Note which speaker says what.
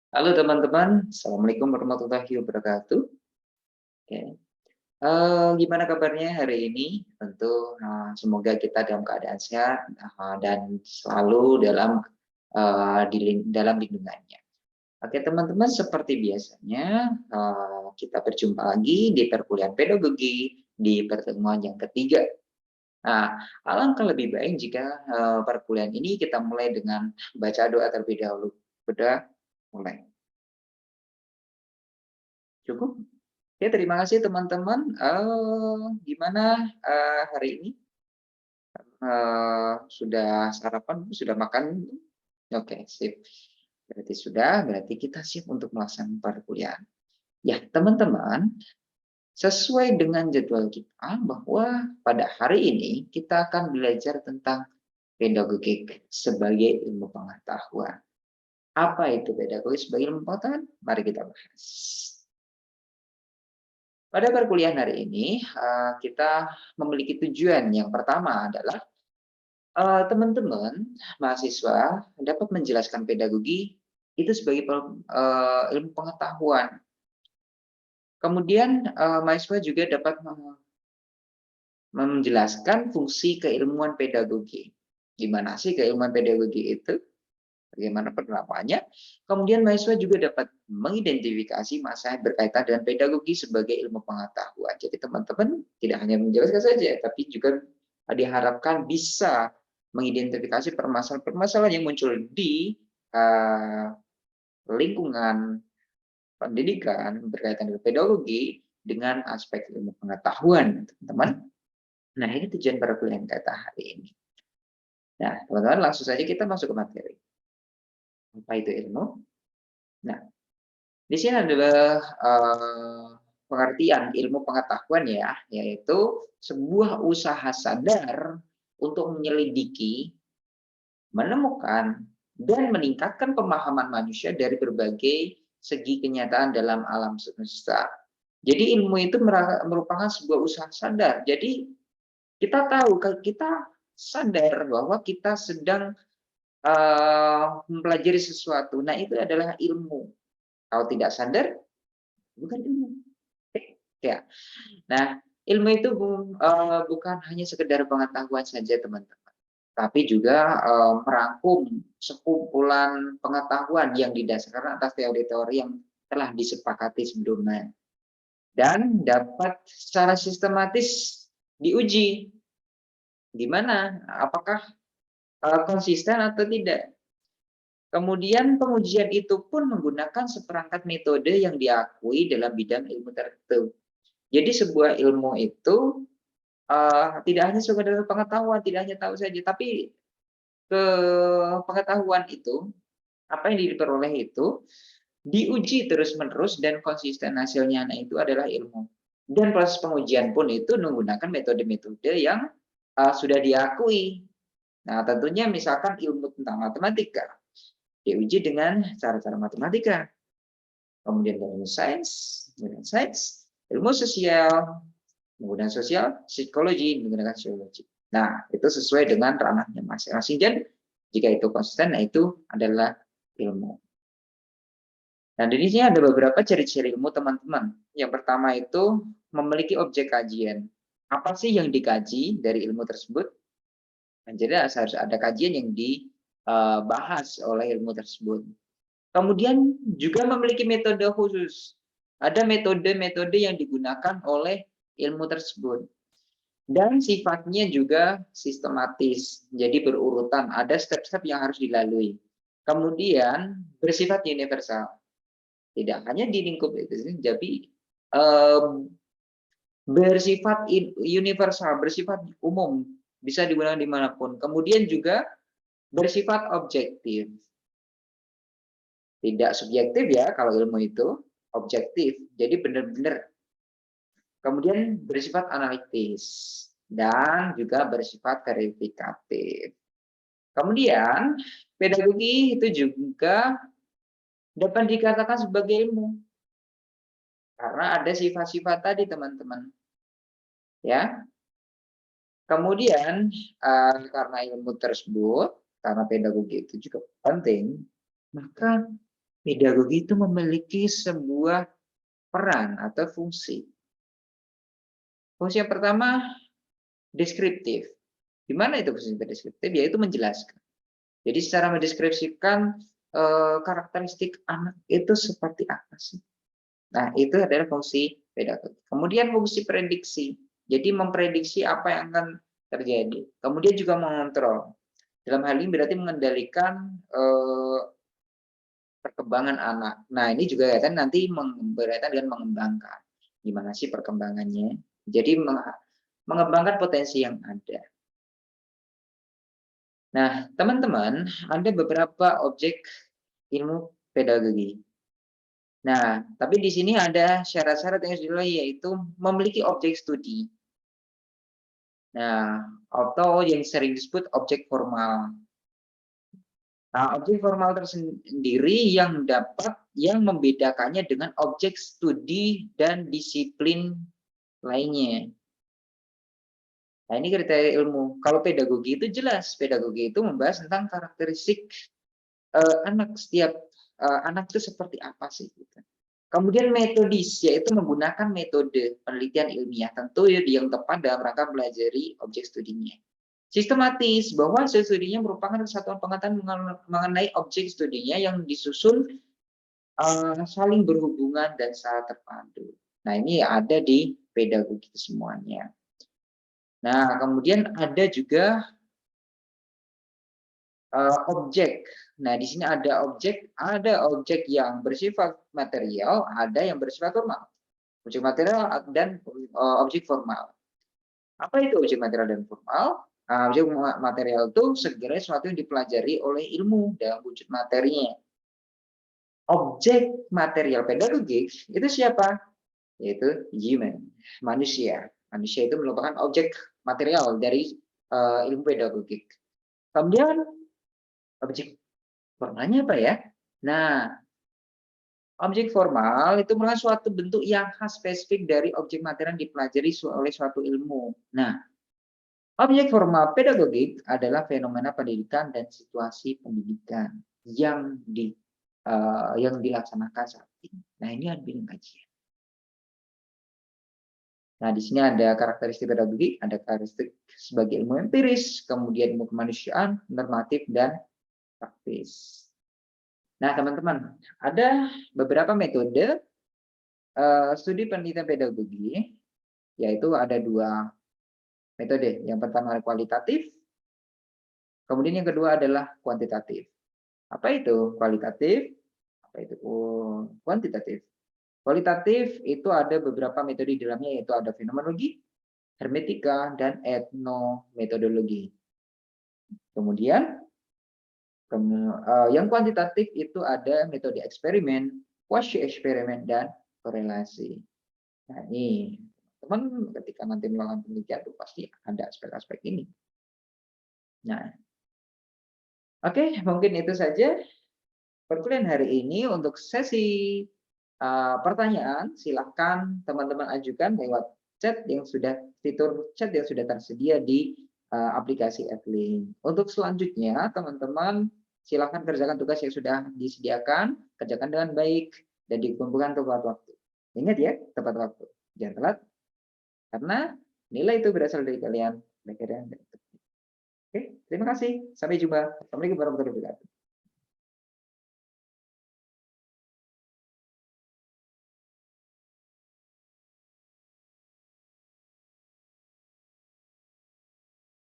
Speaker 1: Halo teman-teman, Assalamualaikum warahmatullahi wabarakatuh. Oke, gimana kabarnya hari ini? Tentu semoga kita dalam keadaan sehat dan selalu dalam lindungannya. Oke teman-teman, seperti biasanya kita berjumpa lagi di perkuliahan pedagogi di pertemuan yang ketiga. Nah, alangkah lebih baik jika perkuliahan ini kita mulai dengan baca doa terlebih dahulu. Sudah mulai. Cukup? Oke, terima kasih teman-teman. Gimana hari ini? Sudah sarapan? Sudah makan? Oke, sip. Berarti sudah, berarti kita siap untuk melaksanakan perkuliahan. Ya, teman-teman, sesuai dengan jadwal kita bahwa pada hari ini kita akan belajar tentang pedagogik sebagai ilmu pengetahuan. Apa itu pedagogik sebagai ilmu pengetahuan? Mari kita bahas. Pada perkuliahan hari ini, kita memiliki tujuan. Yang pertama adalah teman-teman mahasiswa dapat menjelaskan pedagogi itu sebagai ilmu pengetahuan. Kemudian mahasiswa juga dapat menjelaskan fungsi keilmuan pedagogi. Gimana sih keilmuan pedagogi itu? Bagaimana penerapannya? Kemudian mahasiswa juga dapat mengidentifikasi masalah yang berkaitan dengan pedagogi sebagai ilmu pengetahuan. Jadi teman-teman tidak hanya menjelaskan saja, tapi juga diharapkan bisa mengidentifikasi permasalahan-permasalahan yang muncul di lingkungan pendidikan berkaitan dengan pedagogi dengan aspek ilmu pengetahuan, teman-teman. Nah, ini tujuan perkuliahan kita hari ini. Nah, teman-teman, langsung saja kita masuk ke materi. Apa itu ilmu? Nah, di sini adalah pengertian ilmu pengetahuan ya, yaitu sebuah usaha sadar untuk menyelidiki, menemukan, dan meningkatkan pemahaman manusia dari berbagai segi kenyataan dalam alam semesta. Jadi ilmu itu merupakan sebuah usaha sadar. Jadi kita tahu, kita sadar bahwa kita sedang mempelajari sesuatu. Nah, itu adalah ilmu. Kalau tidak sadar, bukan ilmu. Ya. Nah, ilmu itu bukan hanya sekedar pengetahuan saja, teman-teman, tapi juga merangkum sekumpulan pengetahuan yang didasarkan atas teori-teori yang telah disepakati sebelumnya dan dapat secara sistematis diuji. Di mana? Apakah konsisten atau tidak? Kemudian pengujian itu pun menggunakan seperangkat metode yang diakui dalam bidang ilmu tertentu. Jadi sebuah ilmu itu tidak hanya sekedar pengetahuan, tidak hanya tahu saja, tapi ke pengetahuan itu, apa yang diperoleh itu diuji terus-menerus dan konsisten hasilnya. Nah, itu adalah ilmu. Dan proses pengujian pun itu menggunakan metode-metode yang sudah diakui. Nah, tentunya misalkan ilmu tentang matematika diuji dengan cara-cara matematika. Kemudian ilmu sains, ilmu sosial, menggunakan sosial, psikologi, menggunakan psikologi. Nah, itu sesuai dengan ranahnya masing-masing. Dan jika itu konsisten, nah itu adalah ilmu. Nah, di sini ada beberapa ciri-ciri ilmu, teman-teman. Yang pertama itu memiliki objek kajian. Apa sih yang dikaji dari ilmu tersebut? Nah, jadi harus ada kajian yang dibahas oleh ilmu tersebut. Kemudian juga memiliki metode khusus. Ada metode-metode yang digunakan oleh ilmu tersebut. Dan sifatnya juga sistematis, jadi berurutan, ada step-step yang harus dilalui. Kemudian bersifat universal, tidak hanya di lingkup itu, tapi bersifat universal, bersifat umum, bisa digunakan dimanapun. Kemudian juga bersifat objektif, tidak subjektif ya kalau ilmu itu, objektif, jadi benar-benar. Kemudian bersifat analitis dan juga bersifat verifikatif. Kemudian pedagogi itu juga dapat dikatakan sebagai ilmu karena ada sifat-sifat tadi, teman-teman. Ya. Kemudian karena ilmu tersebut, karena pedagogi itu juga penting, maka Pedagogi itu memiliki sebuah peran atau fungsi. Fungsi yang pertama, deskriptif. Di mana itu fungsi deskriptif? Yaitu menjelaskan. Jadi secara mendeskripsikan karakteristik anak itu seperti apa sih? Nah, itu adalah fungsi pedagogi. Kemudian fungsi prediksi. Jadi memprediksi apa yang akan terjadi. Kemudian juga mengontrol. Dalam hal ini berarti mengendalikan perkembangan anak. Nah, ini juga kan nanti berkaitan dengan mengembangkan. Gimana sih perkembangannya? Jadi mengembangkan potensi yang ada. Nah, teman-teman, ada beberapa objek ilmu pedagogi. Nah, tapi di sini ada syarat-syarat yang harus dilalui, yaitu memiliki objek studi. Nah, atau yang sering disebut objek formal. Nah, objek formal tersendiri yang membedakannya dengan objek studi dan disiplin lainnya. Nah, ini kriteria ilmu. Kalau pedagogi itu jelas, pedagogi itu membahas tentang karakteristik anak. Setiap anak itu seperti apa sih gitu. Kemudian metodis, yaitu menggunakan metode penelitian ilmiah tentu yang tepat dalam rangka mempelajari objek studinya. Sistematis, bahwa hasil studinya merupakan kesatuan pengetahuan mengenai objek studinya yang disusun saling berhubungan dan saling terpadu. Nah, ini ada di pedagogi semuanya. Nah, kemudian ada juga objek. Nah, di sini ada objek yang bersifat material, ada yang bersifat formal. Objek material dan objek formal. Apa itu objek material dan formal? Objek material itu segera sesuatu yang dipelajari oleh ilmu dalam wujud materinya. Objek material pedagogik itu siapa? Yaitu human, manusia. Manusia itu merupakan objek material dari ilmu pedagogik. Kemudian objek formalnya apa ya? Nah, objek formal itu merupakan suatu bentuk yang khas spesifik dari objek material yang dipelajari oleh suatu ilmu. Nah, objek formal pedagogik adalah fenomena pendidikan dan situasi pendidikan yang dilaksanakan saat ini. Nah, ini ada bidang kajian. Nah, di sini ada karakteristik pedagogik, ada karakteristik sebagai ilmu empiris, kemudian ilmu kemanusiaan, normatif, dan praktis. Nah, teman-teman, ada beberapa metode studi penelitian pedagogi, yaitu ada 2 metode. Yang pertama kualitatif, kemudian yang kedua adalah kuantitatif. Apa itu kualitatif? Apa itu kuantitatif? Kualitatif itu ada beberapa metode di dalamnya, yaitu ada fenomenologi, hermeneutika, dan etnometodologi. Kemudian yang kuantitatif itu ada metode eksperimen, quasi eksperimen, dan korelasi. Nah, ini teman ketika nanti melakukan penelitian itu pasti ada aspek-aspek ini. Nah, oke, mungkin itu saja perkuliahan hari ini. Untuk sesi pertanyaan, silahkan teman-teman ajukan lewat fitur chat yang sudah tersedia di aplikasi Edlink. Untuk selanjutnya, teman-teman silahkan kerjakan tugas yang sudah disediakan, kerjakan dengan baik, dan dikumpulkan tepat waktu. Ingat ya, tepat waktu. Jangan telat, karena nilai itu berasal dari kalian. Oke, terima kasih. Sampai jumpa. Assalamualaikum warahmatullahi wabarakatuh.